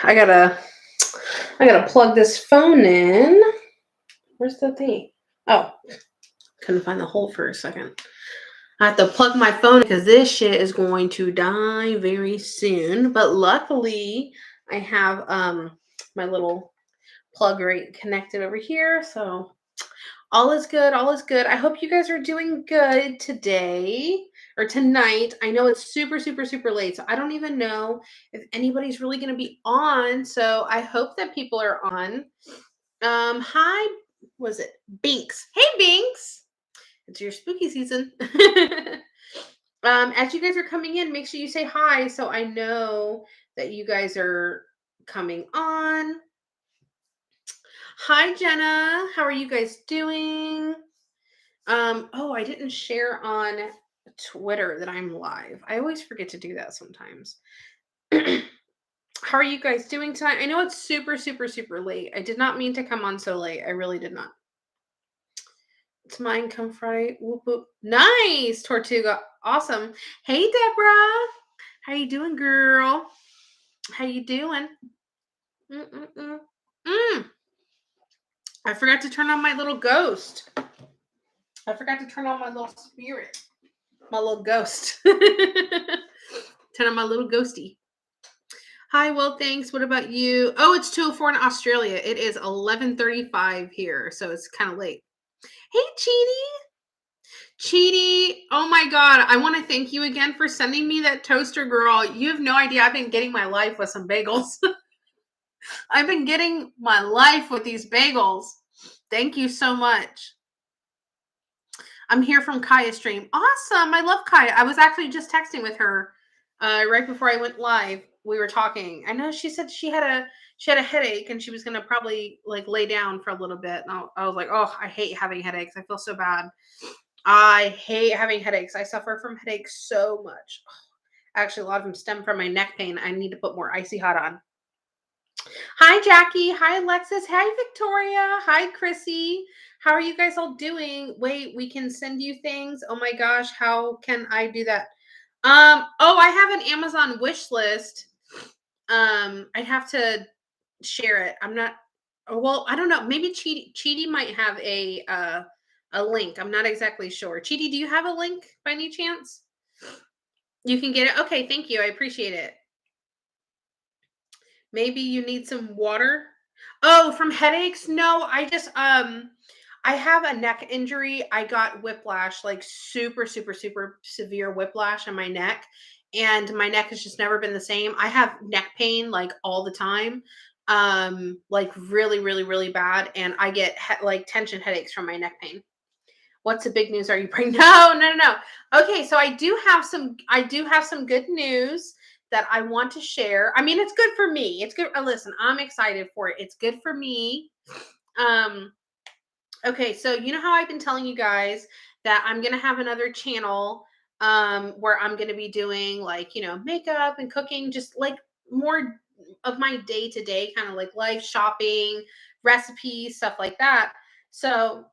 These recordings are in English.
I gotta plug this phone in. Where's the thing? Oh, couldn't find the hole for a second. I have to plug my phone because this shit is going to die very soon. But luckily, I have my little plug right connected over here. So all is good. All is good. I hope you guys are doing good today or tonight. I know it's super, super, super late. So I don't even know if anybody's really going to be on. So I hope that people are on. Hi, was it Binks? Hey, Binks. It's your spooky season. As you guys are coming in, make sure you say hi so I know that you guys are coming on. Hi, Jenna. How are you guys doing? Oh, I didn't share on Twitter that I'm live. I always forget to do that sometimes. How are you guys doing tonight? I know it's super, super, super late. I did not mean to come on so late. I really did not. It's mine come Friday. Whoop, whoop. Nice, Tortuga. Awesome. Hey, Deborah. How you doing, girl? How you doing? Mm-mm-mm. I forgot to turn on my little ghost. I forgot to turn on my little spirit. My little ghost. Turn on my little ghosty. Hi, well, thanks. What about you? Oh, it's 2:04 in Australia. It is 11:35 here, so it's kind of late. Hey, Cheaty, oh my God. I want to thank you again for sending me that toaster, girl. You have no idea. I've been getting my life with some bagels. I've been getting my life with these bagels. Thank you so much. I'm here from Kaya's stream. Awesome. I love Kaya. I was actually just texting with her right before I went live. We were talking. I know she said she had a headache and she was gonna probably like lay down for a little bit. And I was like, oh, I hate having headaches. I feel so bad. I hate having headaches. I suffer from headaches so much. Actually, a lot of them stem from my neck pain. I need to put more icy hot on. Hi, Jackie. Hi, Alexis. Hi, Victoria. Hi, Chrissy. How are you guys all doing? Wait, we can send you things. Oh my gosh, how can I do that? Oh, I have an Amazon wish list. I'd have to share it. I'm not. Well, I don't know. Maybe Cheaty might have a link. I'm not exactly sure. Cheaty, do you have a link by any chance? You can get it. Okay, thank you. I appreciate it. Maybe you need some water. Oh, from headaches? No, I just I have a neck injury. I got whiplash, like super, super, super severe whiplash in my neck. And my neck has just never been the same. I have neck pain like all the time. Like really, really, really bad. And I get like tension headaches from my neck pain. What's the big news? Are you praying? No. Okay, so I do have some good news that I want to share. I mean, it's good for me. It's good. Listen, I'm excited for it. It's good for me. Okay, so you know how I've been telling you guys that I'm gonna have another channel where I'm gonna be doing like, makeup and cooking, just like more of my day-to-day kind of like life shopping, recipes, stuff like that. So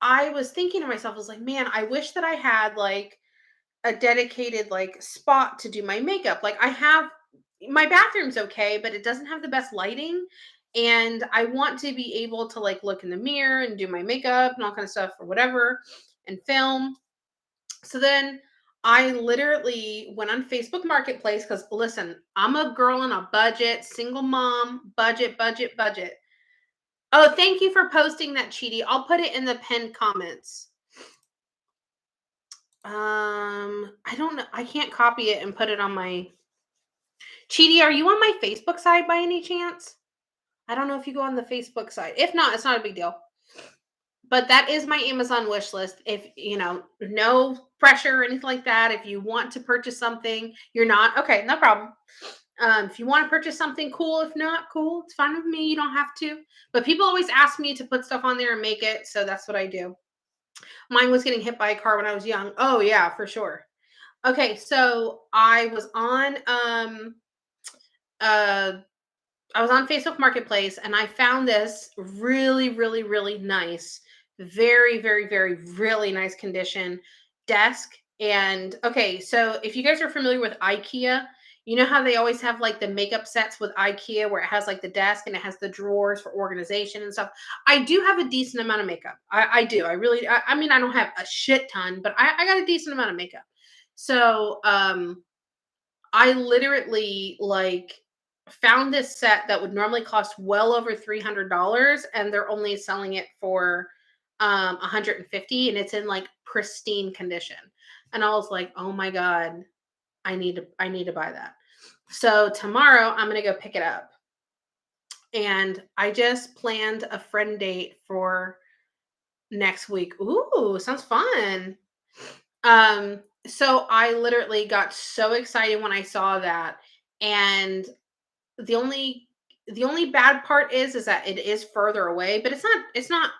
I was thinking to myself, I was like, man, I wish that I had like a dedicated like spot to do my makeup. Like I have my bathroom's okay, but it doesn't have the best lighting. And I want to be able to like look in the mirror and do my makeup and all kind of stuff or whatever and film. So then I literally went on Facebook Marketplace because listen, I'm a girl on a budget, single mom, budget. Oh, thank you for posting that, Cheaty. I'll put it in the pinned comments. I don't know. I can't copy it and put it on my Cheaty. Are you on my Facebook side by any chance? I don't know if you go on the Facebook side. If not, it's not a big deal. But that is my Amazon wish list. If no pressure or anything like that. If you want to purchase something, you're not okay, no problem. If you want to purchase something, cool. If not, cool. It's fine with me. You don't have to. But people always ask me to put stuff on there and make it, so that's what I do. Mine was getting hit by a car when I was young. Oh yeah, for sure. Okay, so I was on Facebook Marketplace and I found this really, really, really nice, very, very, very, really nice condition desk. And okay, so if you guys are familiar with IKEA, You know how they always have like the makeup sets with IKEA where it has like the desk and it has the drawers for organization and stuff. I do have a decent amount of makeup. I do. I really, I mean, I don't have a shit ton, but I got a decent amount of makeup. So, I literally like found this set that would normally cost well over $300 and they're only selling it for 150 and it's in like pristine condition. And I was like, "Oh my god, I need to buy that." So tomorrow I'm going to go pick it up. And I just planned a friend date for next week. Ooh, sounds fun. So I literally got so excited when I saw that. And the only the only bad part is that it is further away, but it's not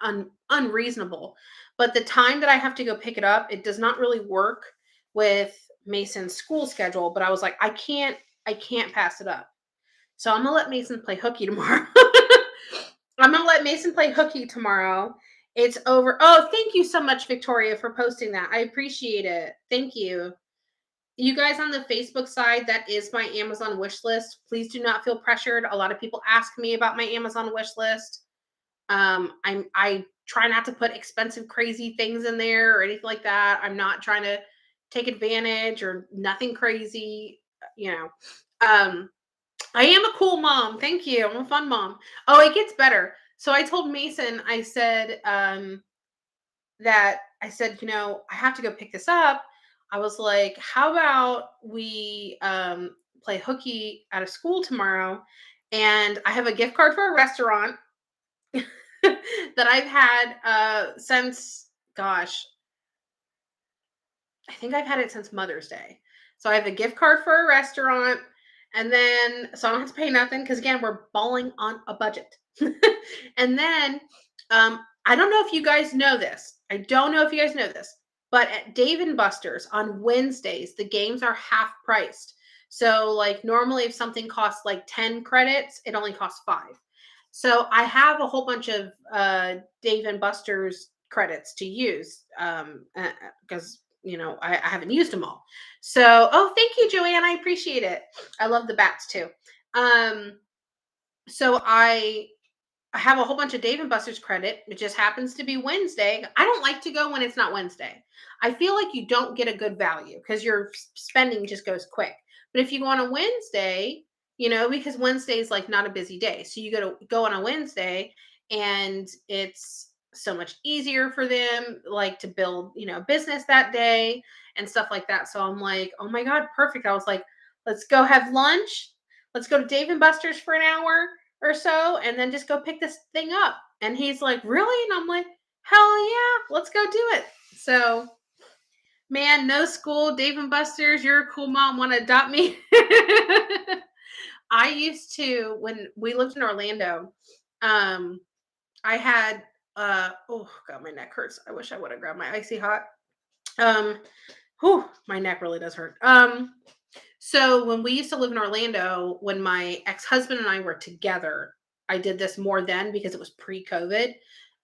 unreasonable. But the time that I have to go pick it up, it does not really work with Mason's school schedule. But I was like, I can't pass it up. So I'm gonna let Mason play hooky tomorrow. I'm gonna let Mason play hooky tomorrow. It's over. Oh, thank you so much, Victoria, for posting that. I appreciate it. Thank you. You guys on the Facebook side, that is my Amazon wish list. Please do not feel pressured. A lot of people ask me about my Amazon wish list. I try not to put expensive, crazy things in there or anything like that. I'm not trying to take advantage or nothing crazy. You know, um, I am a cool mom. Thank you. I'm a fun mom. Oh, it gets better. So I told Mason, I said, I have to go pick this up. I was like, how about we play hooky at a school tomorrow? And I have a gift card for a restaurant that I've had since, gosh, I think I've had it since Mother's Day. So I have a gift card for a restaurant, and then so I don't have to pay nothing because again, we're balling on a budget. And then I don't know if you guys know this. I don't know if you guys know this, but at Dave and Buster's on Wednesdays, the games are half priced. So like normally if something costs like 10 credits, it only costs 5. So I have a whole bunch of Dave and Buster's credits to use because I haven't used them all. So thank you, Joanne. I appreciate it. I love the bats too. Um, so I have a whole bunch of Dave and Buster's credit. It just happens to be Wednesday. I don't like to go when it's not Wednesday. I feel like you don't get a good value because your spending just goes quick. But if you go on a Wednesday, because Wednesday is like not a busy day. So you go on a Wednesday and it's so much easier for them like to build, business that day and stuff like that. So I'm like, "Oh my god, perfect." I was like, "Let's go have lunch. Let's go to Dave and Buster's for an hour or so and then just go pick this thing up." And he's like, "Really?" And I'm like, "Hell yeah, let's go do it." So, man, no school, Dave and Buster's, you're a cool mom, want to adopt me? I used to, when we lived in Orlando, um, I had, oh God, my neck hurts. I wish I would have grabbed my icy hot. Um, whew, my neck really does hurt. So when we used to live in Orlando, when my ex-husband and I were together, I did this more then because it was pre-COVID.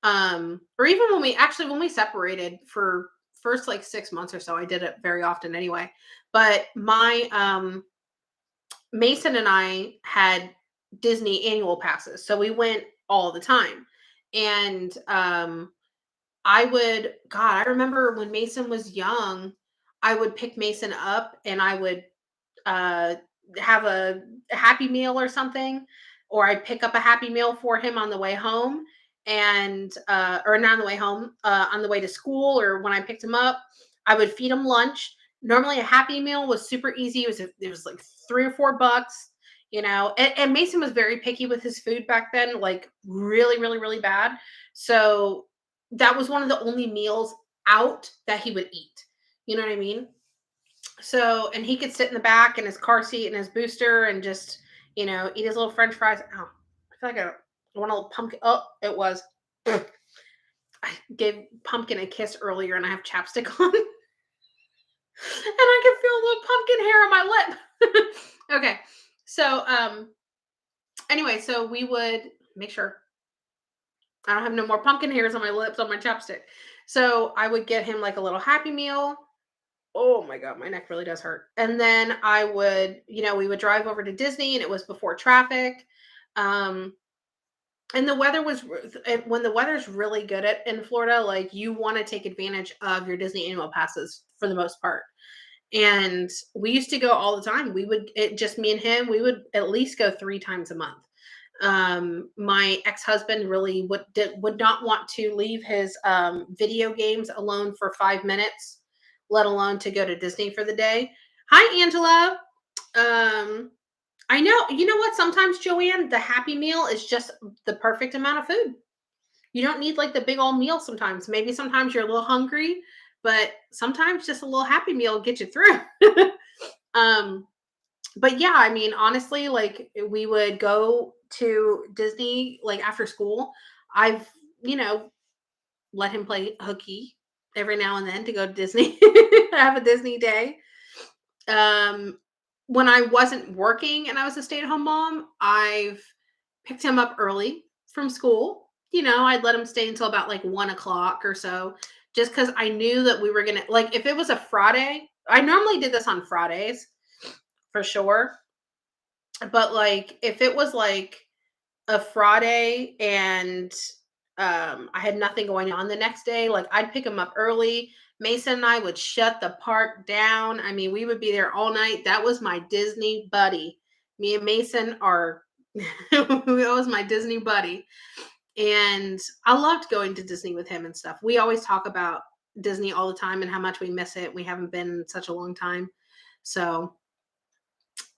Or even when we separated for first like 6 months or so, I did it very often anyway. But my Mason and I had Disney annual passes. So we went all the time. And I remember when Mason was young, I would pick Mason up and I would uh, have a Happy Meal or something, or I'd pick up a Happy Meal for him on the way home, and or not on the way home, on the way to school, or when I picked him up, I would feed him lunch. Normally, a Happy Meal was super easy. It was like $3 or $4, And Mason was very picky with his food back then, like really, really, really bad. So that was one of the only meals out that he would eat. You know what I mean? So, and he could sit in the back in his car seat and his booster and just, eat his little French fries. Oh, I feel like I want a little pumpkin. Oh, it was. Ugh. I gave pumpkin a kiss earlier and I have chapstick on. And I can feel a little pumpkin hair on my lip. Okay. So, anyway, so we would make sure I don't have no more pumpkin hairs on my lips on my chapstick. So I would get him like a little Happy Meal. Oh my god, my neck really does hurt. And then I would, we would drive over to Disney, and it was before traffic. Um, and the weather was when the weather's really good in Florida, like you want to take advantage of your Disney annual passes for the most part. And we used to go all the time. We would just me and him, we would at least go 3 times a month. My ex-husband really would not want to leave his video games alone for 5 minutes, let alone to go to Disney for the day. Hi Angela. Um I know, you know what? Sometimes, Joanne, the happy meal is just the perfect amount of food. You don't need like the big old meal sometimes. Maybe sometimes you're a little hungry, but sometimes just a little happy meal will get you through. um, but yeah, I mean, honestly, like we would go to Disney like after school. I've, you know, let him play hooky every now and then to go to Disney, have a Disney day. Um, when I wasn't working and I was a stay-at-home mom, I've picked him up early from school. I'd let him stay until about like 1 o'clock or so, just because I knew that we were gonna like if it was a Friday, I normally did this on Fridays for sure. But like if it was like a Friday and I had nothing going on the next day, like I'd pick him up early. Mason and I would shut the park down. I mean, we would be there all night. That was my Disney buddy. Me and Mason are that was my Disney buddy. And I loved going to Disney with him and stuff. We always talk about Disney all the time and how much we miss it. We haven't been in such a long time. So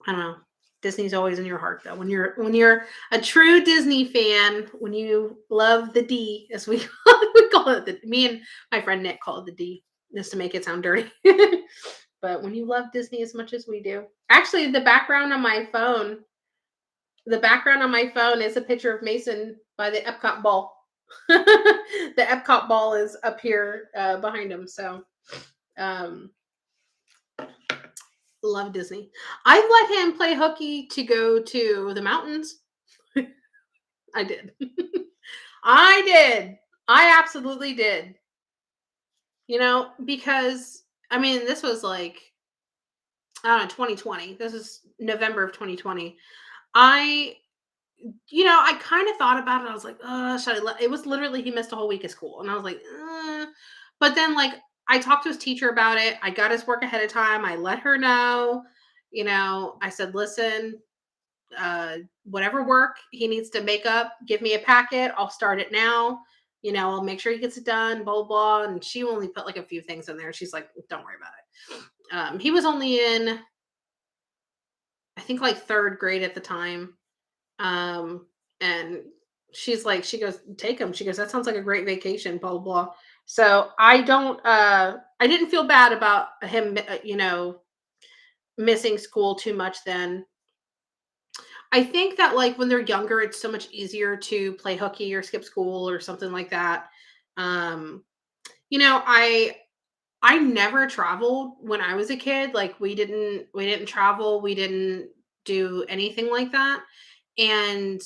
I don't know. Disney's always in your heart though. When you're a true Disney fan, when you love the D, as we we call it, me and my friend Nick call it the D, just to make it sound dirty. But when you love Disney as much as we do, actually, the background on my phone is a picture of Mason by the Epcot ball. The Epcot ball is up here behind him. So, um, love Disney. I let him play hooky to go to the mountains. I did. I did. I absolutely did. Because I mean, this was like, I don't know, 2020. This is November of 2020. I, I kind of thought about it. I was like, should I let, it was literally, he missed a whole week of school. And I was like, but then like, I talked to his teacher about it. I got his work ahead of time. I let her know, I said, listen, uh, whatever work he needs to make up, give me a packet. I'll start it now. I'll make sure he gets it done, blah, blah, blah. And she only put like a few things in there. She's like, don't worry about it. He was only in, I think like third grade at the time. And she's like, she goes, take him. She goes, that sounds like a great vacation, blah, blah, blah. So I didn't feel bad about him, missing school too much then. I think that like when they're younger, it's so much easier to play hooky or skip school or something like that. Um, you know, I I never traveled when I was a kid. Like we didn't travel, we didn't do anything like that. And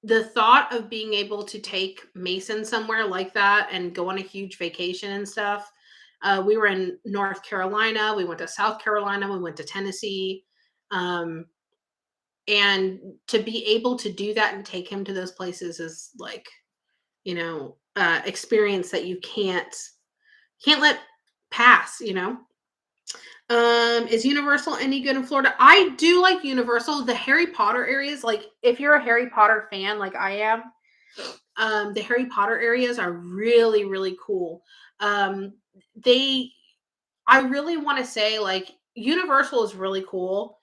the thought of being able to take Mason somewhere like that and go on a huge vacation and stuff. We were in North Carolina, we went to South Carolina, we went to Tennessee. Um, and to be able to do that and take him to those places is like, experience that you can't let pass. Is Universal any good in Florida? I do like Universal. The Harry Potter areas, like if you're a Harry Potter fan like I am, the Harry Potter areas are really, really cool. They I really want to say like Universal is really cool,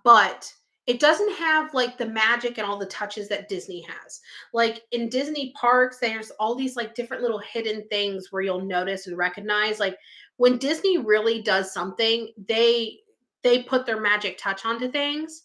but it doesn't have like the magic and all the touches that Disney has. Like in Disney parks, there's all these like different little hidden things where you'll notice and recognize. Like when Disney really does something, they put their magic touch onto things.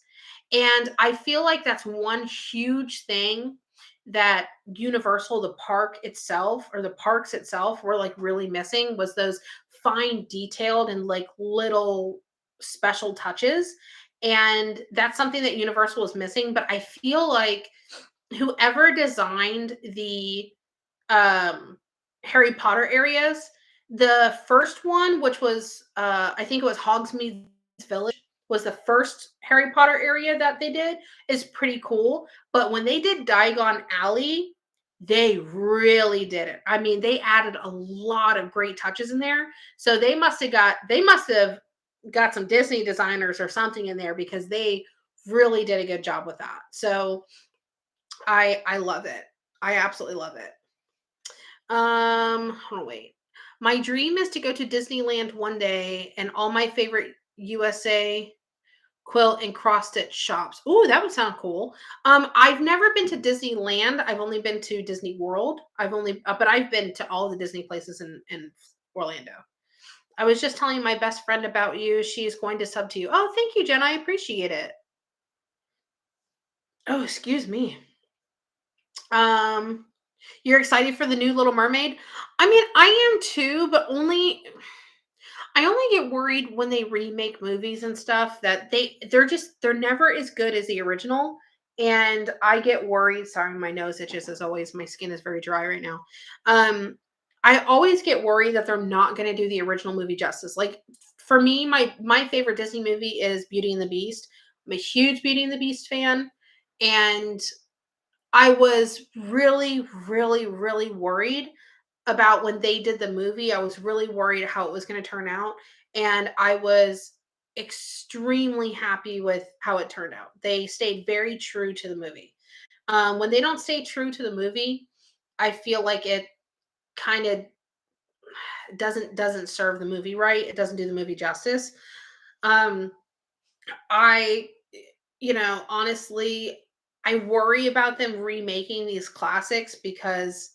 And I feel like that's one huge thing that Universal, the park itself, or the parks itself, were like really missing was those fine detailed and like little special touches. And that's something that Universal is missing. But I feel like whoever designed the um Harry Potter areas, The first one, which was, I think it was Hogsmeade Village, was the first Harry Potter area that they did, is pretty cool. But when they did Diagon Alley, they really did it. I mean, they added a lot of great touches in there. So they must have got some Disney designers or something in there because they really did a good job with that. So I love it. I absolutely love it. Oh wait. My dream is to go to Disneyland one day and all my favorite USA quilt and cross stitch shops. Ooh, that would sound cool. I've never been to Disneyland. I've only been to Disney World. But I've been to all the Disney places in Orlando. I was just telling my best friend about you. She's going to sub to you. Oh, thank you, Jen. I appreciate it. Oh, excuse me. Um, you're excited for the new Little Mermaid? I mean, I am too, but I only get worried when they remake movies and stuff that they're never as good as the original. And I get worried. Sorry, my nose itches as always. My skin is very dry right now. Um, I always get worried that they're not going to do the original movie justice. Like for me, my favorite Disney movie is Beauty and the Beast. I'm a huge Beauty and the Beast fan, and I was really, really, really worried about when they did the movie. I was really worried how it was going to turn out. And I was extremely happy with how it turned out. They stayed very true to the movie. When they don't stay true to the movie, I feel like it kind of doesn't serve the movie right. It doesn't do the movie justice. Um, I, honestly, I worry about them remaking these classics because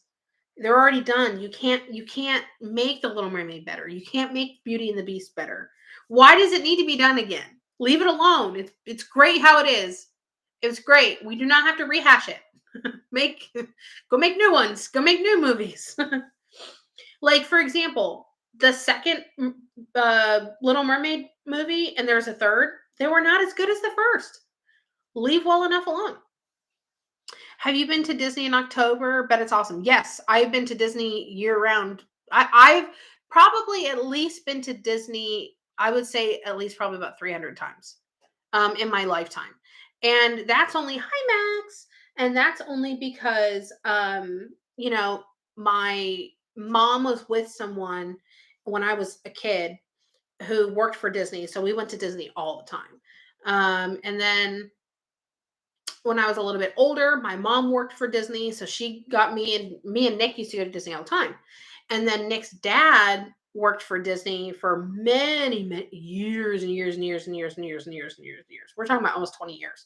they're already done. You can't make The Little Mermaid better. You can't make Beauty and the Beast better. Why does it need to be done again? Leave it alone. It's great how it is. It's great. We do not have to rehash it. Make Go make new ones. Go make new movies. Like for example, the second Little Mermaid movie and there's a third, they were not as good as the first. Leave well enough alone. Have you been to Disney in October? Bet it's awesome. Yes, I've been to Disney year round. I've probably at least been to Disney, I would say at least probably about 300 times in my lifetime. And that's only, hi, Max. And that's only because, my mom was with someone when I was a kid who worked for Disney. So we went to Disney all the time. And then when I was a little bit older, my mom worked for Disney, so she got me and Nick used to go to Disney all the time. And then Nick's dad worked for Disney for many, many years and years and years and years and years and years and years and years. We're talking about almost 20 years.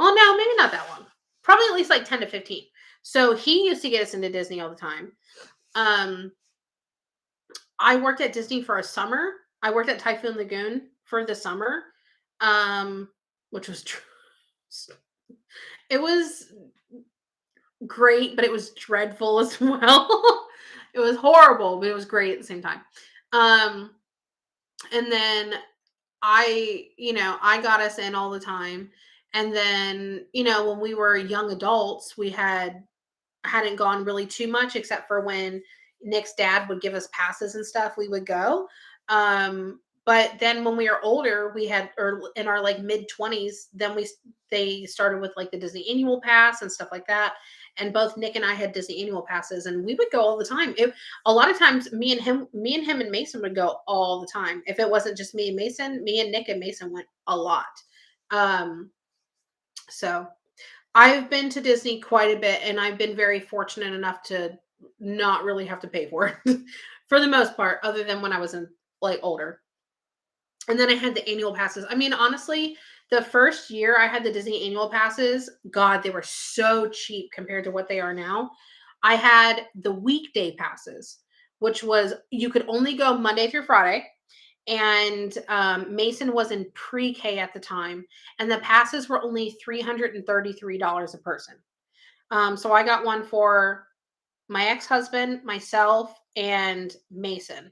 Oh no, maybe not that long. Probably at least like 10 to 15. So he used to get us into Disney all the time. Um, I worked at Disney for a summer. I worked at Typhoon Lagoon for the summer, um, which was it was great, but it was dreadful as well. It was horrible, but it was great at the same time. Um, and then I got us in all the time. And then, when we were young adults, we hadn't gone really too much except for when Nick's dad would give us passes and stuff, we would go. But then when we were older, we had or in our like mid 20s, then they started with like the Disney annual pass and stuff like that. And both Nick and I had Disney annual passes and we would go all the time. A lot of times me and him and Mason would go all the time. If it wasn't just me and Mason, me and Nick and Mason went a lot. Um, so I've been to Disney quite a bit, and I've been very fortunate enough to not really have to pay for it for the most part, other than when I was in like older. And then I had the annual passes. I mean, honestly, the first year I had the Disney annual passes, God, they were so cheap compared to what they are now. I had the weekday passes, which was you could only go Monday through Friday. And Mason was in pre-K at the time, and the passes were only $333 a person. So I got one for my ex-husband, myself, and Mason.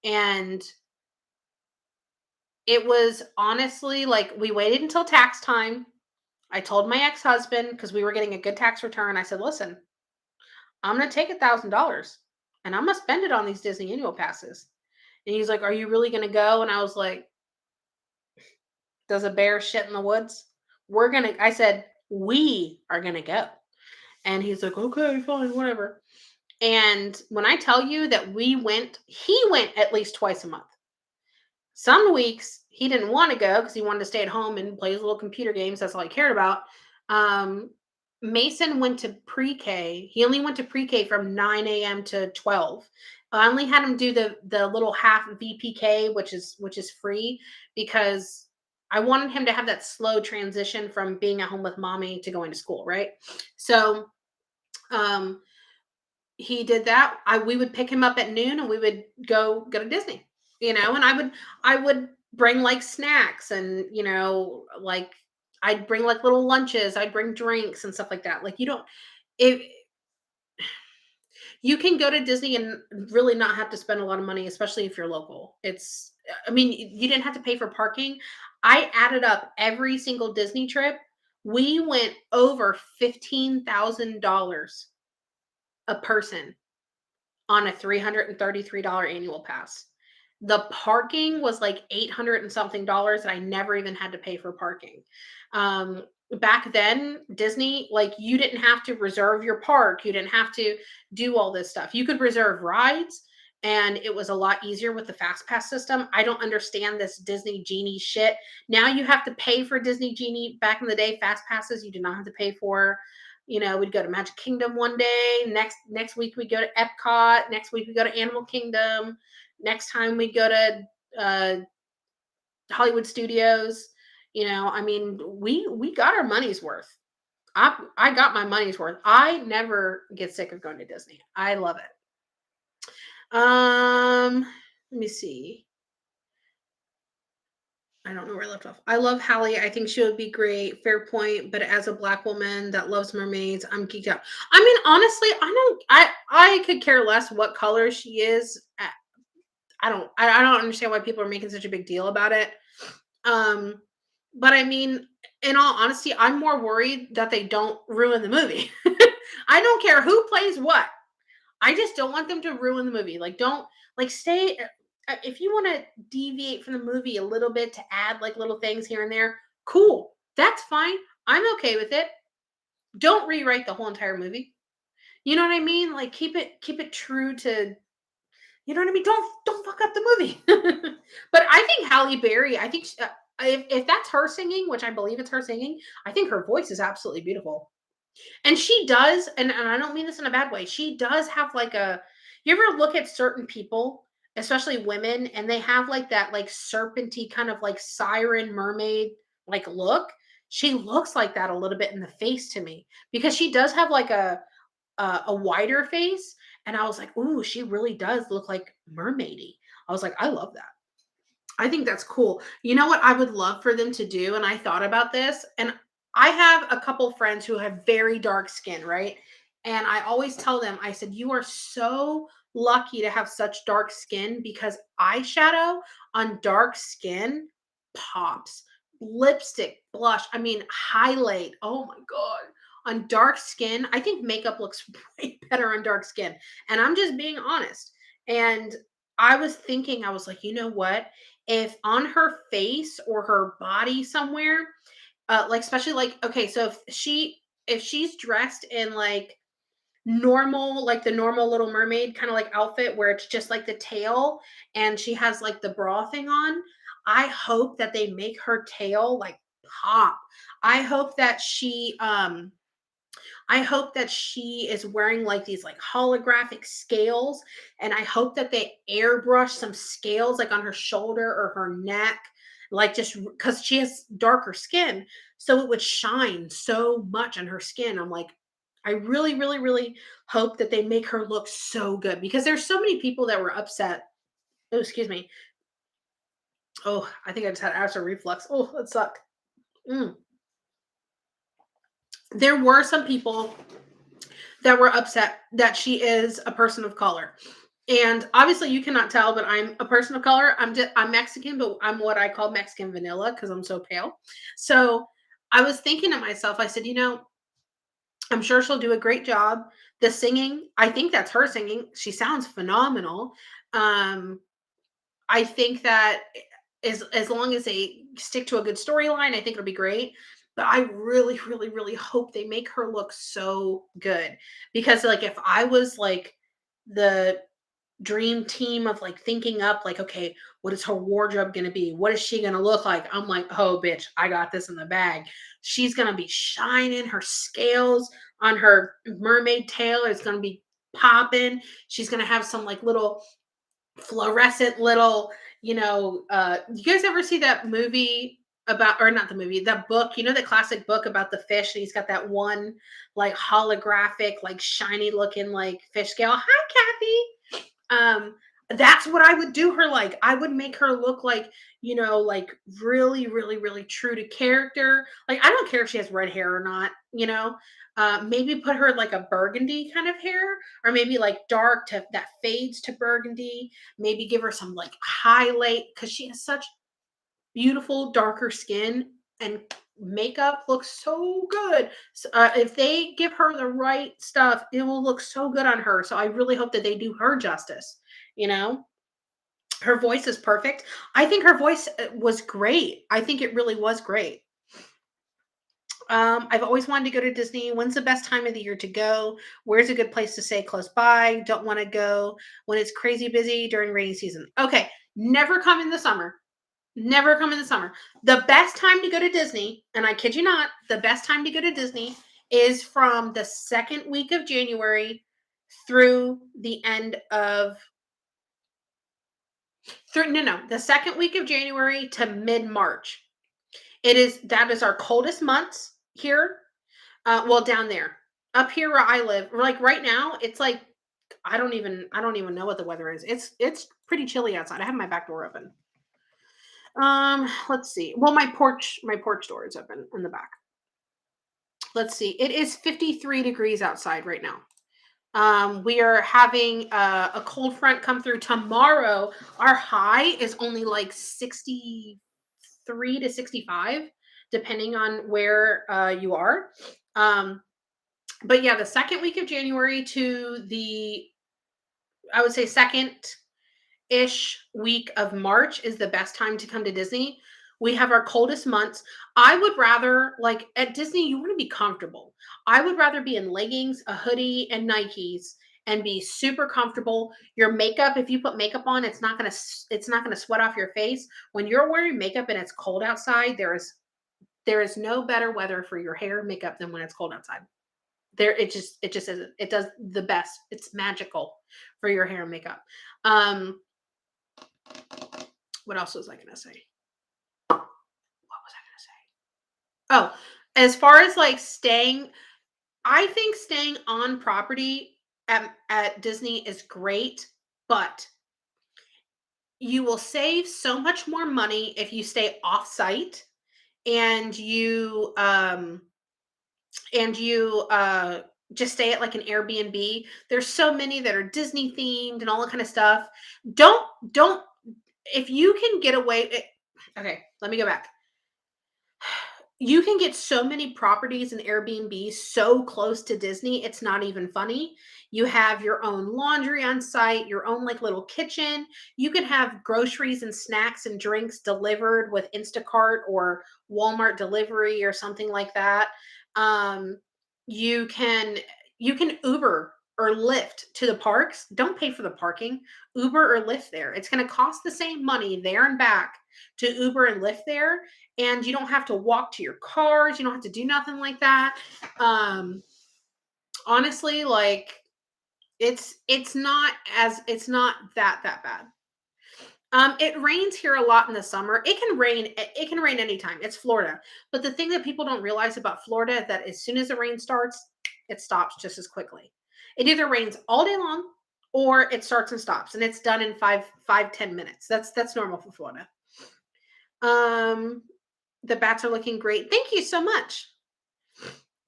And it was honestly like we waited until tax time. I told my ex-husband because we were getting a good tax return. I said, "Listen, I'm going to take $1,000. and I'm gonna spend it on these Disney annual passes. And he's like, "Are you really gonna go?" And I was like, "Does a bear shit in the woods? I said, we are gonna go." And he's like, "Okay, fine, whatever." And when I tell you that he went at least twice a month. Some weeks he didn't want to go because he wanted to stay at home and play his little computer games. That's all he cared about. Um, Mason went to pre-K. He only went to pre-K from 9 a.m. to 12. I only had him do the little half VPK, which is free, because I wanted him to have that slow transition from being at home with mommy to going to school, right? So um he did that. We would pick him up at noon and we would go to Disney, and I would bring like snacks, and like I'd bring like little lunches, I'd bring drinks and stuff like that. Like, you don't if you can go to Disney and really not have to spend a lot of money, especially if you're local. I mean, you didn't have to pay for parking. I added up every single Disney trip. We went over $15,000 a person on a $333 annual pass. The parking was like 800 and something dollars, and I never even had to pay for parking. Um, Back then, Disney, like, you didn't have to reserve your park. You didn't have to do all this stuff. You could reserve rides, and it was a lot easier with the fast pass system. I don't understand this Disney Genie shit. Now you have to pay for Disney Genie. Back in the day, fast passes you did not have to pay for. We'd go to Magic Kingdom one day. Next week we go to Epcot. Next week we go to Animal Kingdom. Next time we go to Hollywood Studios. I mean, we got our money's worth. I got my money's worth. I never get sick of going to Disney. I love it. Let me see. I don't know where I left off. I love Hallie. I think she would be great. Fair point. But as a black woman that loves mermaids, I'm geeked out. I mean, honestly, I don't. I could care less what color she is. I don't understand why people are making such a big deal about it. Um, but I mean, in all honesty, I'm more worried that they don't ruin the movie. I don't care who plays what. I just don't want them to ruin the movie. Like, don't, like, stay. If you want to deviate from the movie a little bit to add like little things here and there, cool. That's fine. I'm okay with it. Don't rewrite the whole entire movie. You know what I mean? Like, keep it true to, you know what I mean? Don't fuck up the movie. But I think Halle Berry, I think if that's her singing, which I believe it's her singing, I think her voice is absolutely beautiful. And she does, and I don't mean this in a bad way. She does have like a, you ever look at certain people, especially women, and they have like that like serpenty kind of like siren mermaid like look. She looks like that a little bit in the face to me, because she does have like a wider face, and I was like, "Ooh, she really does look like mermaidy." I was like, "I love that." I think that's cool. You know what I would love for them to do? And I thought about this, and I have a couple friends who have very dark skin, right? And I always tell them, I said, "You are so lucky to have such dark skin, because eyeshadow on dark skin pops. Lipstick, blush, I mean, highlight. Oh my God. On dark skin, I think makeup looks way better on dark skin." And I'm just being honest. And I was thinking, I was like, you know what? If on her face or her body somewhere, like, especially like, okay, so if she's dressed in like normal, like the normal Little Mermaid kind of like outfit where it's just like the tail and she has like the bra thing on, I hope that they make her tail like pop. I hope that she is wearing like these like holographic scales, and I hope that they airbrush some scales like on her shoulder or her neck, like, just because she has darker skin, so it would shine so much on her skin. I'm like, I really, really, really hope that they make her look so good, because there's so many people that were upset. Oh, excuse me. Oh, I think I just had acid reflux. Oh, that sucked. Mm. There were some people that were upset that she is a person of color. And obviously you cannot tell, but I'm a person of color. I'm Mexican, but I'm what I call Mexican vanilla because I'm so pale. So I was thinking to myself, I said, I'm sure she'll do a great job. The singing, I think that's her singing. She sounds phenomenal. Um, I think that as long as they stick to a good storyline, I think it'll be great. But I really, really, really hope they make her look so good because, like, if I was like the dream team of like thinking up, like, okay, what is her wardrobe gonna be? What is she gonna look like? I'm like, oh, bitch, I got this in the bag. She's gonna be shining. Her scales on her mermaid tail is gonna be popping. She's gonna have some like little fluorescent little, you guys ever see that movie about, or not the movie, that book, the classic book about the fish, and he's got that one like holographic, like shiny looking like fish scale. Hi, Kathy. That's what I would do her like. I would make her look like, like really, really, really true to character. Like, I don't care if she has red hair or not, maybe put her like a burgundy kind of hair, or maybe like dark to that fades to burgundy. Maybe give her some like highlight because she has such beautiful darker skin, and makeup looks so good. If they give her the right stuff, it will look so good on her. So I really hope that they do her justice. You know, her voice is perfect. I think her voice was great. I think it really was great. I've always wanted to go to Disney. When's the best time of the year to go? Where's a good place to stay close by? Don't want to go when it's crazy busy during rainy season. Okay, never come in the summer. Never come in the summer. The best time to go to Disney, and I kid you not, the best time to go to Disney is from the second week of January through the end of through no no the second week of January to mid March. That is our coldest months here. Well, down there, up here where I live, like right now, it's like I don't even know what the weather is. It's pretty chilly outside. I have my back door open. Let's see. Well, my porch door is open in the back. Let's see. It is 53 degrees outside right now. We are having a cold front come through tomorrow. Our high is only like 63 to 65, depending on where you are. Um, but yeah, the second week of January to I would say second ish week of March is the best time to come to Disney. We have our coldest months. I would rather, like at Disney, you want to be comfortable. I would rather be in leggings, a hoodie, and Nikes and be super comfortable. Your makeup, if you put makeup on, it's not gonna sweat off your face. When you're wearing makeup and it's cold outside, there is no better weather for your hair and makeup than when it's cold outside. It just isn't. It does the best. It's magical for your hair and makeup. Um, what else was I gonna say? What was I gonna say? Oh, as far as like staying, I think staying on property at Disney is great, but you will save so much more money if you stay off site and you just stay at like an Airbnb. There's so many that are Disney themed and all that kind of stuff. Don't if you can get away. Okay, let me go back. You can get so many properties and Airbnb so close to Disney, it's not even funny. You have your own laundry on site, your own like little kitchen. You can have groceries and snacks and drinks delivered with Instacart or Walmart delivery or something like that. Um, you can you can Uber or Lyft to the parks. Don't pay for the parking. Uber or Lyft there. It's going to cost the same money there and back to Uber and Lyft there, and you don't have to walk to your cars. You don't have to do nothing like that. Um, honestly, like it's not that bad. It rains here a lot in the summer. It can rain anytime. It's Florida. But the thing that people don't realize about Florida is that as soon as the rain starts, it stops just as quickly. It either rains all day long or it starts and stops, and it's done in 10 minutes. That's normal for Florida. Um, the bats are looking great. Thank you so much.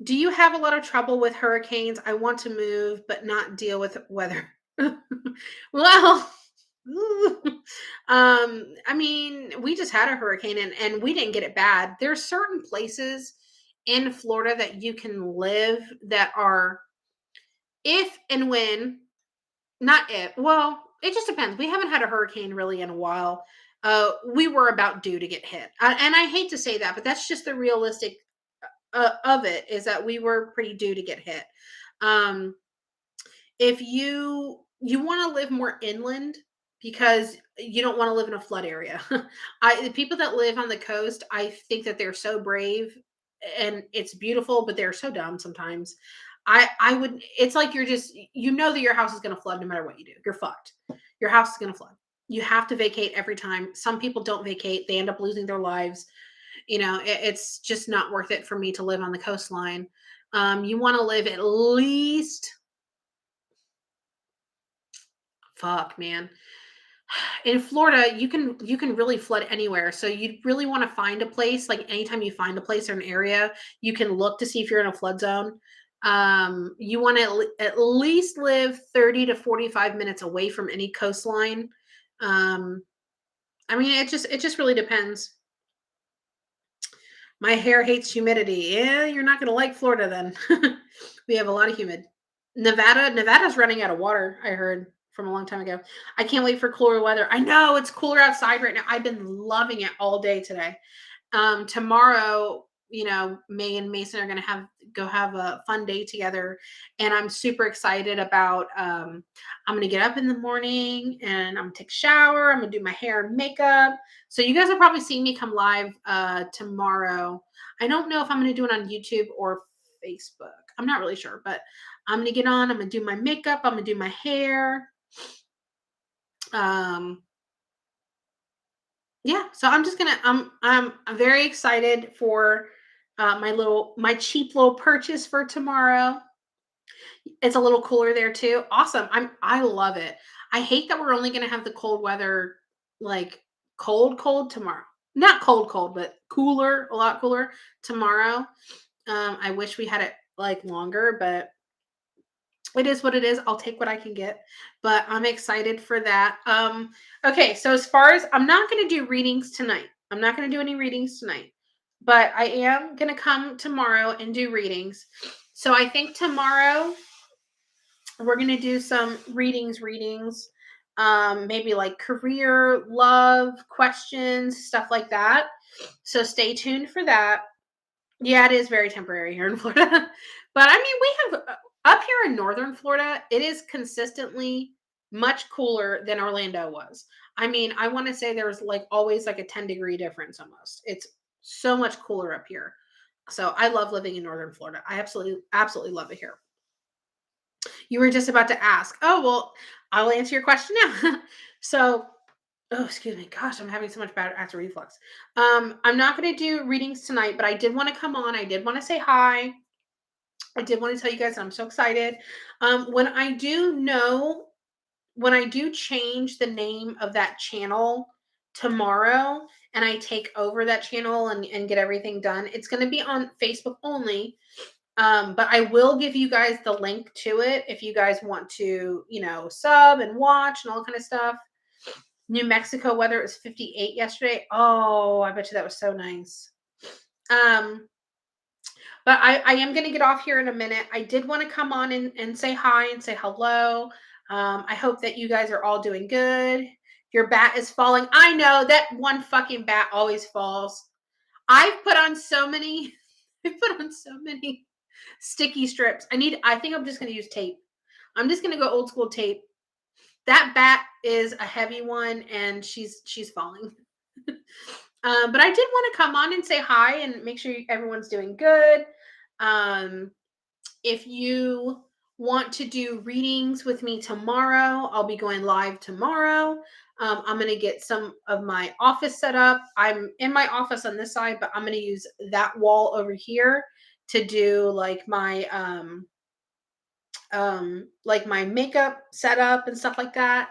Do you have a lot of trouble with hurricanes? I want to move, but not deal with weather. Well, I mean, we just had a hurricane and we didn't get it bad. There's certain places in Florida that you can live that are, if and when, not if, well, it just depends. We haven't had a hurricane really in a while. We were about due to get hit. And I hate to say that, but that's just the realistic of it, is that we were pretty due to get hit. Um, if you want to live more inland because you don't want to live in a flood area. The people that live on the coast, I think that they're so brave and it's beautiful, but they're so dumb sometimes. I would, it's like you're just, you know that your house is going to flood no matter what you do. You're fucked. Your house is going to flood. You have to vacate every time. Some people don't vacate. They end up losing their lives. It's just not worth it for me to live on the coastline. You want to live at least, fuck, man. In Florida, you can really flood anywhere. So you really want to find a place. Like anytime you find a place or an area, you can look to see if you're in a flood zone. You want to at least live 30 to 45 minutes away from any coastline. Um, I mean, it just really depends. My hair hates humidity. Yeah, you're not going to like Florida then. We have a lot of humid. Nevada's running out of water, I heard from a long time ago. I can't wait for cooler weather. I know it's cooler outside right now. I've been loving it all day today. Tomorrow, May and Mason are going to have a fun day together, and I'm super excited about. I'm going to get up in the morning and I'm going to take a shower. I'm going to do my hair and makeup. So you guys will probably see me come live tomorrow. I don't know if I'm going to do it on YouTube or Facebook. I'm not really sure, but I'm going to get on. I'm going to do my makeup. I'm going to do my hair. Um, Yeah, so I'm just gonna I'm very excited for my cheap little purchase for tomorrow. It's a little cooler there too. Awesome. I love it. I hate that we're only gonna have the cold weather, like cold tomorrow. Not cold, but cooler, a lot cooler tomorrow. I wish we had it like longer, but it is what it is. I'll take what I can get, but I'm excited for that. Okay, so as far as, I'm not going to do readings tonight. I'm not going to do any readings tonight, but I am going to come tomorrow and do readings. So I think tomorrow we're going to do some readings, maybe like career, love, questions, stuff like that. So stay tuned for that. Yeah, it is very temporary here in Florida. But I mean, we have up here in northern Florida, it is consistently much cooler than Orlando was. I mean, I want to say there's like always like a 10-degree difference almost. It's so much cooler up here. So I love living in northern Florida. I absolutely love it here. You were just about to ask. Oh, well, I'll answer your question now. So, oh, excuse me. Gosh, I'm having so much bad acid reflux. I'm not going to do readings tonight, but I did want to come on. I did want to say hi. I did want to tell you guys I'm so excited. When I do change the name of that channel tomorrow and I take over that channel and get everything done, it's going to be on Facebook only. But I will give you guys the link to it if you guys want to, sub and watch and all kind of stuff. New Mexico weather was 58 yesterday. Oh, I bet you that was so nice. But I am going to get off here in a minute. I did want to come on and say hi and say hello. I hope that you guys are all doing good. Your bat is falling. I know that one fucking bat always falls. I've put on so many, I've put on so many sticky strips. I think I'm just going to use tape. I'm just going to go old school tape. That bat is a heavy one and she's falling. But I did want to come on and say hi and make sure everyone's doing good. If you want to do readings with me tomorrow, I'll be going live tomorrow. I'm going to get some of my office set up. I'm in my office on this side, but I'm going to use that wall over here to do like my makeup setup and stuff like that.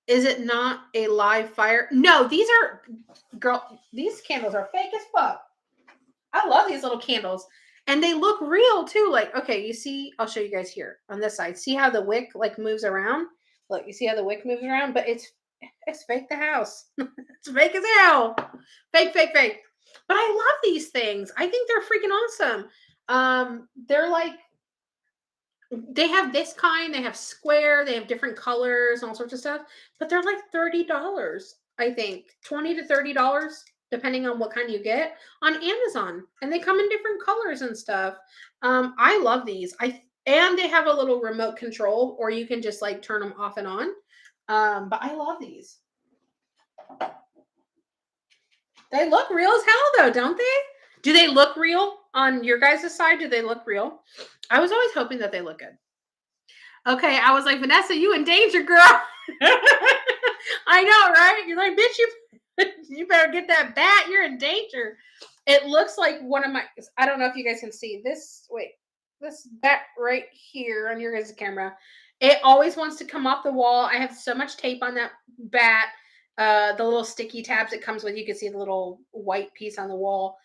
Is it not a live fire? No, these candles are fake as fuck. I love these little candles. And they look real too. Like, okay, you see, I'll show you guys here on this side. See how the wick like moves around? Look, you see how the wick moves around? But it's fake the house. It's fake as hell. Fake. But I love these things. I think they're freaking awesome. They're like they have this kind, they have square, they have different colors and all sorts of stuff, but they're like $30, I think. 20 to $30 depending on what kind you get on Amazon. And they come in different colors and stuff. I love these. And they have a little remote control or you can just like turn them off and on. But I love these. They look real as hell though, don't they? Do they look real on your guys' side? Do they look real? I was always hoping that they look good. Okay, I was like, Vanessa, you in danger, girl. I know, right? You're like, bitch, you better get that bat. You're in danger. It looks like one of my. I don't know if you guys can see this. Wait, this bat right here on your guys' camera. It always wants to come off the wall. I have so much tape on that bat. The little sticky tabs it comes with. You can see the little white piece on the wall.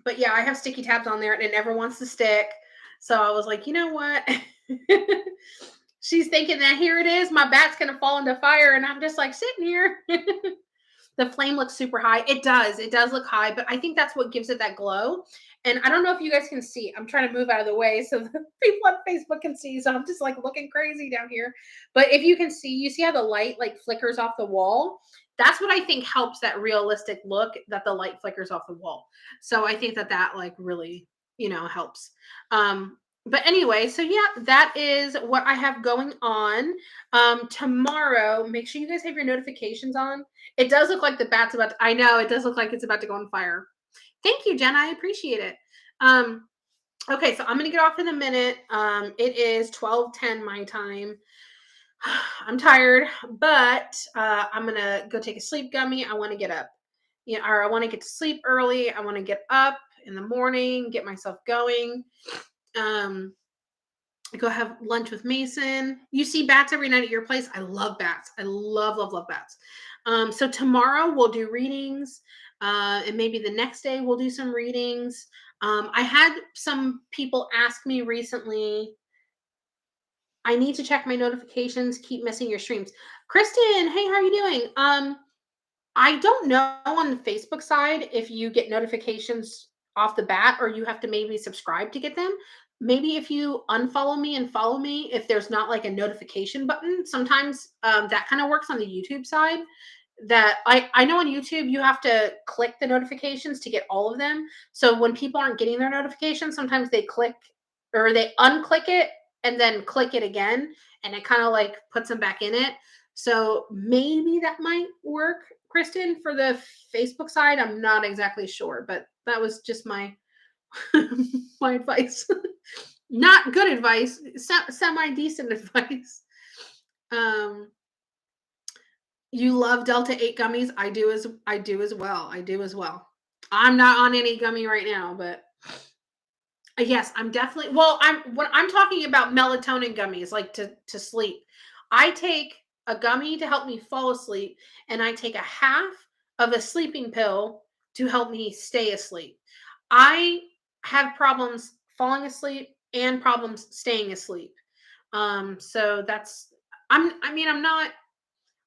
But yeah, I have sticky tabs on there, and it never wants to stick. So I was like, you know what? She's thinking that here it is, my bat's gonna fall into fire, and I'm just like sitting here. The flame looks super high. It does look high, but I think that's what gives it that glow. And I don't know if you guys can see. I'm trying to move out of the way so the people on Facebook can see. So I'm just like looking crazy down here. But if you can see, you see how the light like flickers off the wall. That's what I think helps that realistic look, that the light flickers off the wall. So I think that like really, helps. But anyway, so yeah, that is what I have going on. Tomorrow, make sure you guys have your notifications on. It does look like the bat's about to, I know, it does look like it's about to go on fire. Thank you, Jen. I appreciate it. Okay, so I'm gonna get off in a minute. It is 12:10 my time. I'm tired, but I'm gonna go take a sleep gummy. I want to get up. Or I want to get to sleep early. I want to get up in the morning, get myself going. Go have lunch with Mason. You see bats every night at your place. I love bats. I love bats. So tomorrow we'll do readings, and maybe the next day we'll do some readings. I had some people ask me recently. I need to check my notifications. Keep missing your streams. Kristen, hey, how are you doing? I don't know on the Facebook side if you get notifications off the bat or you have to maybe subscribe to get them. Maybe if you unfollow me and follow me, if there's not like a notification button, sometimes that kind of works on the YouTube side. That I know on YouTube you have to click the notifications to get all of them. So when people aren't getting their notifications, sometimes they click or they unclick it and then click it again, and it kind of like puts them back in it. So maybe that might work, Kristen, for the Facebook side. I'm not exactly sure, but that was just my my advice. Not good advice, semi decent advice. You love Delta 8 gummies. I do as well. I'm not on any gummy right now, but yes, I'm definitely I'm talking about melatonin gummies, like to sleep. I take a gummy to help me fall asleep, and I take a half of a sleeping pill to help me stay asleep. I have problems falling asleep and problems staying asleep. So that's I'm not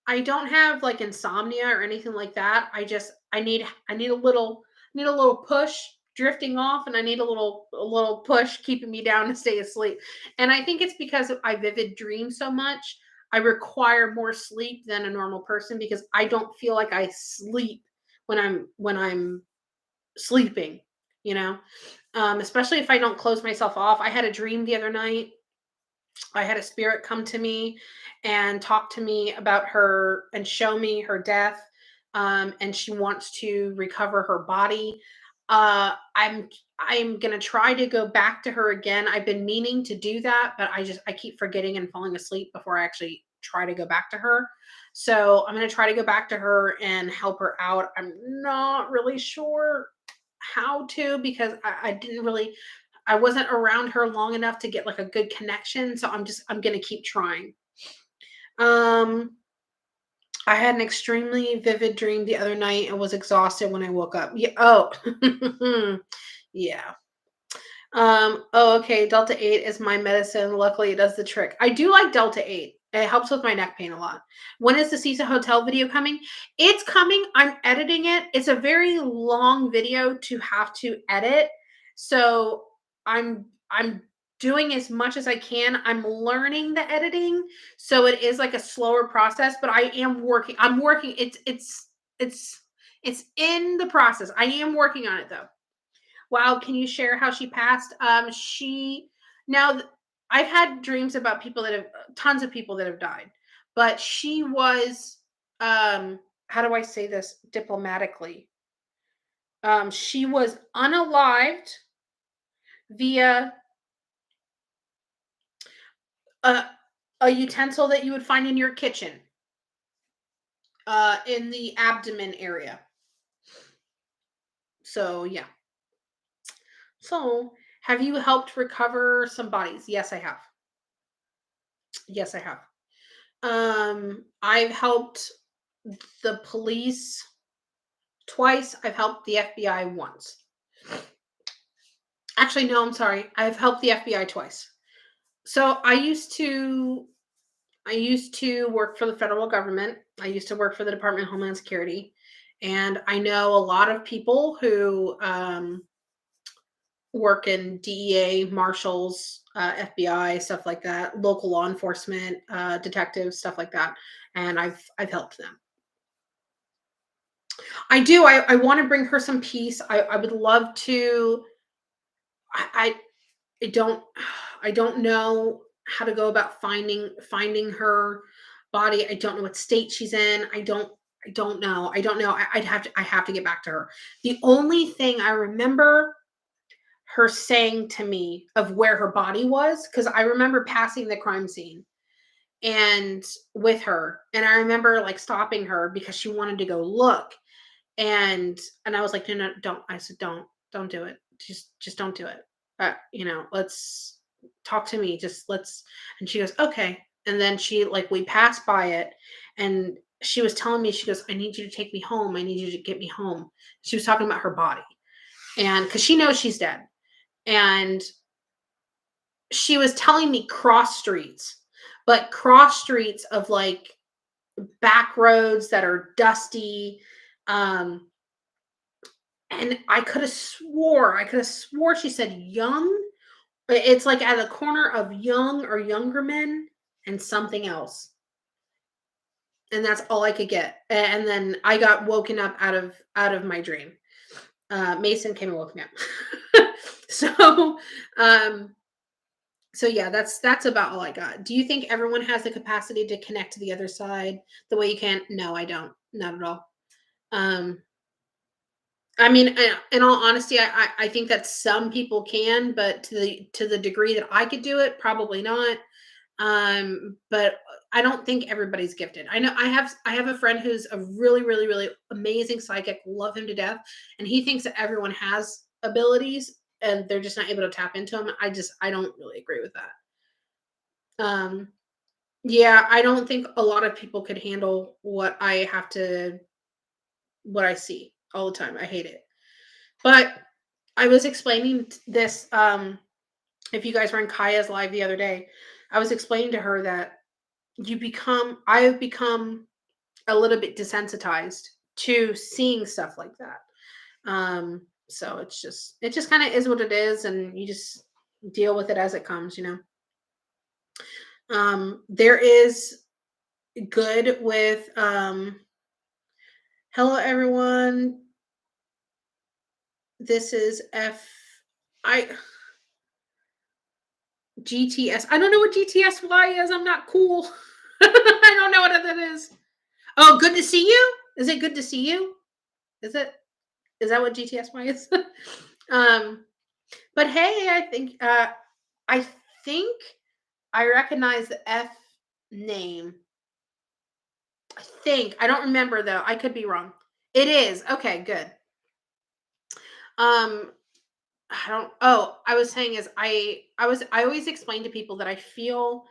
I don't have like insomnia or anything like that. I need a little push drifting off, and I need a little push keeping me down to stay asleep. And I think it's because I vivid dream so much. I require more sleep than a normal person because I don't feel like I sleep when I'm sleeping, you know. Especially if I don't close myself off. I had a dream the other night. I had a spirit come to me and talk to me about her and show me her death. And she wants to recover her body. I'm gonna try to go back to her again. I've been meaning to do that, but I keep forgetting and falling asleep before I actually try to go back to her. So I'm gonna try to go back to her and help her out. I'm not really sure how to because I wasn't around her long enough to get like a good connection. So I'm gonna keep trying. Um I had an extremely vivid dream the other night and was exhausted when I woke up. Yeah. Oh, yeah. Oh, okay. Delta 8 is my medicine. Luckily, it does the trick. I do like Delta 8. It helps with my neck pain a lot. When is the Cecil Hotel video coming? It's coming. I'm editing it. It's a very long video to have to edit. So I'm doing as much as I can. I'm learning the editing. So it is like a slower process, but I am working. I'm working. It's it's in the process. I am working on it though. Wow, can you share how she passed? She now th- I've had dreams about people that have tons of people that have died, but she was how do I say this diplomatically? She was unalived via a, a utensil that you would find in your kitchen, in the abdomen area. So yeah. So have you helped recover some bodies? Yes, I have. Yes, I have. I've helped the police twice. I've helped the FBI once. Actually, no, I'm sorry. I've helped the FBI twice. So I used to work for the federal government. I used to work for the Department of Homeland Security, and I know a lot of people who work in DEA, marshals, FBI, stuff like that, local law enforcement, detectives, stuff like that, and I've helped them. I do. I want to bring her some peace. I would love to. I I don't I don't know how to go about finding her body. I don't know what state she's in. I don't know. I don't know. I have to get back to her. The only thing I remember her saying to me of where her body was, because I remember passing the crime scene and with her, and I remember like stopping her because she wanted to go look, and I was like, no, no, don't. I said, don't do it. Just don't do it. Let's talk to me. Just let's. And she goes, okay. And then she like we passed by it, and she was telling me, she goes, I need you to take me home. I need you to get me home. She was talking about her body, and because she knows she's dead, and she was telling me cross streets, but cross streets of like back roads that are dusty. Um, And I could have swore she said young. It's like at the corner of young or younger men and something else. And that's all I could get. And then I got woken up out of my dream. Mason came and woke me up. so um so yeah, that's about all I got. Do you think everyone has the capacity to connect to the other side the way you can? No, I don't. Not at all. Um I mean, in all honesty, I think that some people can, but to the degree that I could do it, probably not. But I don't think everybody's gifted. I know I have a friend who's a really, really, really amazing psychic, love him to death, and he thinks that everyone has abilities and they're just not able to tap into them. I don't really agree with that. Um, yeah, I don't think a lot of people could handle what I see all the time. I hate it. But I was explaining this, if you guys were in Kaya's live the other day, I was explaining to her that I have become a little bit desensitized to seeing stuff like that. So it just kind of is what it is, and you just deal with it as it comes. There is good with, hello everyone. This is I GTS. I don't know what GTSY is. I'm not cool. I don't know what that is. Oh, good to see you. Is it good to see you? Is it? Is that what GTSY is? um, but hey, I think I recognize the F name. I think I don't remember though. I could be wrong. It is okay. Good. Um, I don't. Oh, I was saying is I always explain to people that I feel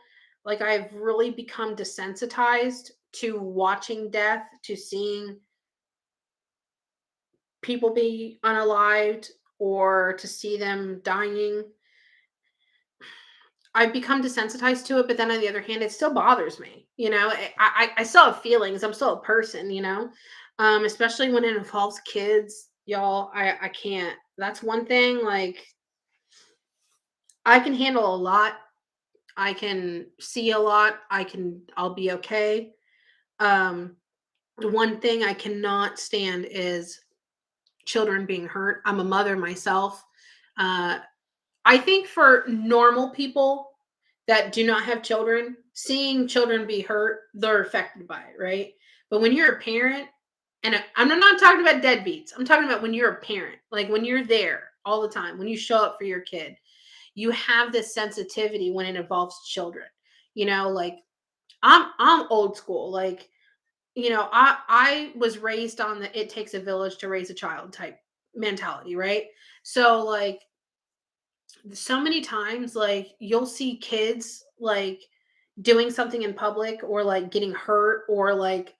like I've really become desensitized to watching death, to seeing people be unalived or to see them dying. I've become desensitized to it, but then on the other hand, it still bothers me. I still have feelings. I'm still a person, especially when it involves kids, y'all. I can't. That's one thing. Like, I can handle a lot. I can see a lot. I'll be okay. Um, the one thing I cannot stand is children being hurt. I'm a mother myself. Uh, I think for normal people that do not have children, seeing children be hurt, they're affected by it, right? But when you're a parent, and I'm not talking about deadbeats, I'm talking about when you're a parent, like when you're there all the time, when you show up for your kid, you have this sensitivity when it involves children. Like I'm old school. Like, I was raised on the it takes a village to raise a child type mentality, right? So like so many times like you'll see kids like doing something in public or like getting hurt or like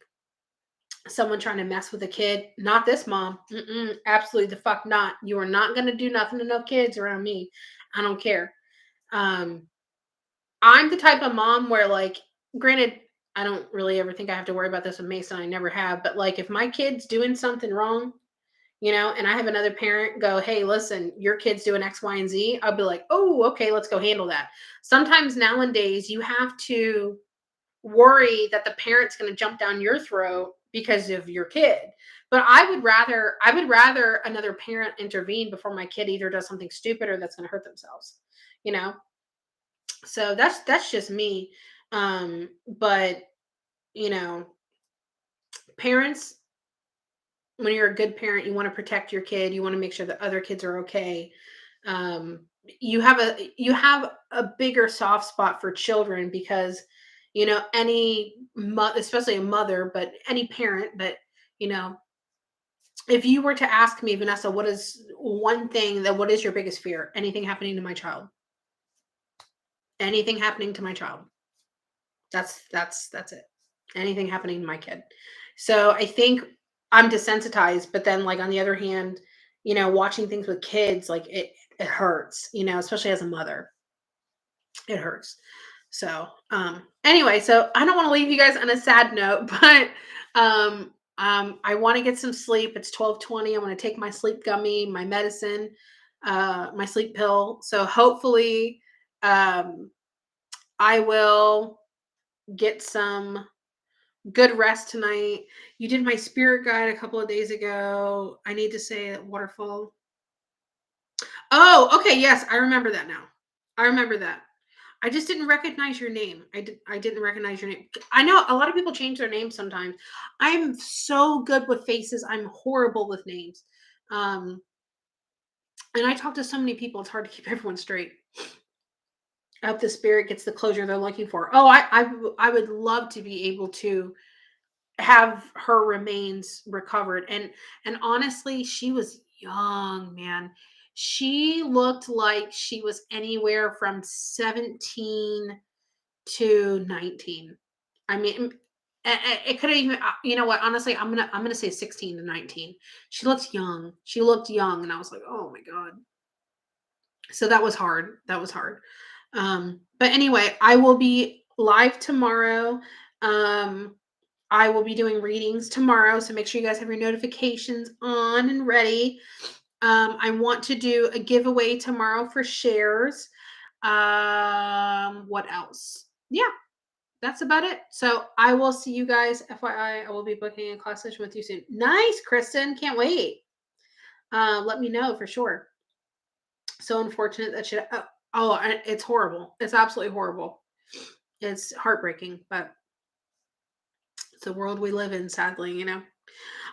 someone trying to mess with a kid. Not this mom. Absolutely the fuck not. You are not going to do nothing to no kids around me. I don't care. um I'm the type of mom where, like, granted, I don't really ever think I have to worry about this with Mason. I never have. But like if my kid's doing something wrong, and I have another parent go, "Hey, listen, your kid's doing X, Y, and Z," I'll be like, "Oh, okay, let's go handle that." Sometimes nowadays you have to worry that the parent's going to jump down your throat because of your kid. But I would rather another parent intervene before my kid either does something stupid or that's going to hurt themselves. You know? So that's just me. But you know, parents, when you're a good parent, you want to protect your kid. You want to make sure that other kids are okay. um you have a bigger soft spot for children because especially a mother, but any parent. But you know if you were to ask me, Vanessa, what is your biggest fear? Anything happening to my child. Anything happening to my child. That's it. Anything happening to my kid. So I think I'm desensitized, but then like on the other hand, watching things with kids, like it hurts, especially as a mother. It hurts. So anyway, so I don't want to leave you guys on a sad note, but I want to get some sleep. It's 12:20. I want to take my sleep gummy, my medicine, my sleep pill. So hopefully um I will get some good rest tonight. You did my spirit guide a couple of days ago. I need to say that waterfall. Oh, okay. Yes, I remember that now. I remember that. I just didn't recognize your name. I didn't recognize your name. I know a lot of people change their names sometimes. I'm so good with faces. I'm horrible with names. Um, and I talk to so many people. It's hard to keep everyone straight. I hope the spirit gets the closure they're looking for. Oh, I would love to be able to have her remains recovered. And honestly, she was young, man. She looked like she was anywhere from 17 to 19. I mean, it could have even, you know what, honestly, I'm gonna say 16 to 19. She looks young. She looked young, and I was like, oh my god. So that was hard. That was hard. But anyway, I will be live tomorrow. um I will be doing readings tomorrow, so make sure you guys have your notifications on and ready. I want to do a giveaway tomorrow for shares. What else? Yeah, that's about it. So I will see you guys. FYI, I will be booking a class session with you soon. Nice, Kristen. Can't wait. Let me know for sure. So unfortunate that she. It's horrible. It's absolutely horrible. It's heartbreaking, but it's the world we live in, sadly.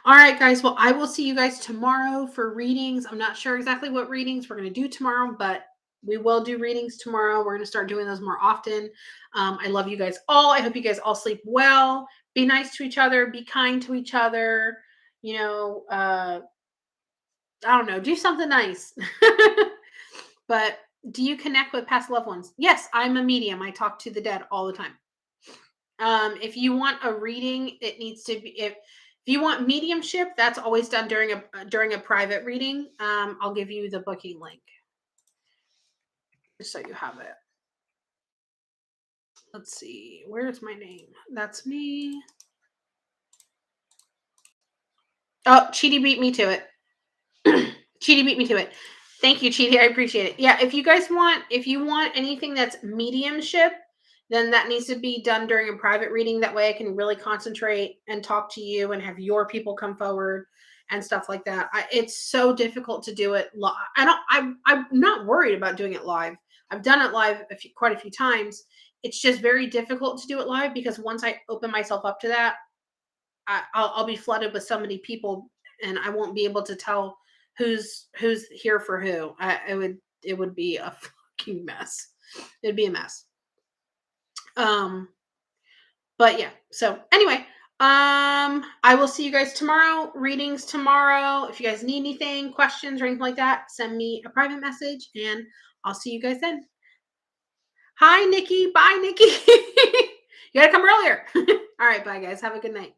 All right, guys. Well, I will see you guys tomorrow for readings. I'm not sure exactly what readings we're going to do tomorrow, but we will do readings tomorrow. We're going to start doing those more often. I love you guys all. I hope you guys all sleep well. Be nice to each other. Be kind to each other. I don't know. Do something nice. But do you connect with past loved ones? Yes, I'm a medium. I talk to the dead all the time. If you want a reading, it needs to be if you want mediumship, that's always done during a private reading. I'll give you the booking link just so you have it. Let's see. Where's my name? That's me. Oh, Cheaty beat me to it. Cheaty beat me to it. Thank you, Cheaty. I appreciate it. Yeah, if you want anything that's mediumship, then that needs to be done during a private reading. That way I can really concentrate and talk to you and have your people come forward and stuff like that. It's so difficult to do it live. I'm not worried about doing it live. I've done it live quite a few times. It's just very difficult to do it live because once I open myself up to that, I'll be flooded with so many people, and I won't be able to tell who's here for who. It would be a fucking mess. It'd be a mess. Um, but yeah. So anyway, I will see you guys tomorrow. Readings tomorrow. If you guys need anything, questions or anything like that, send me a private message, and I'll see you guys then. Hi, Nikki. Bye, Nikki. You gotta come earlier. All right, bye, guys. Have a good night.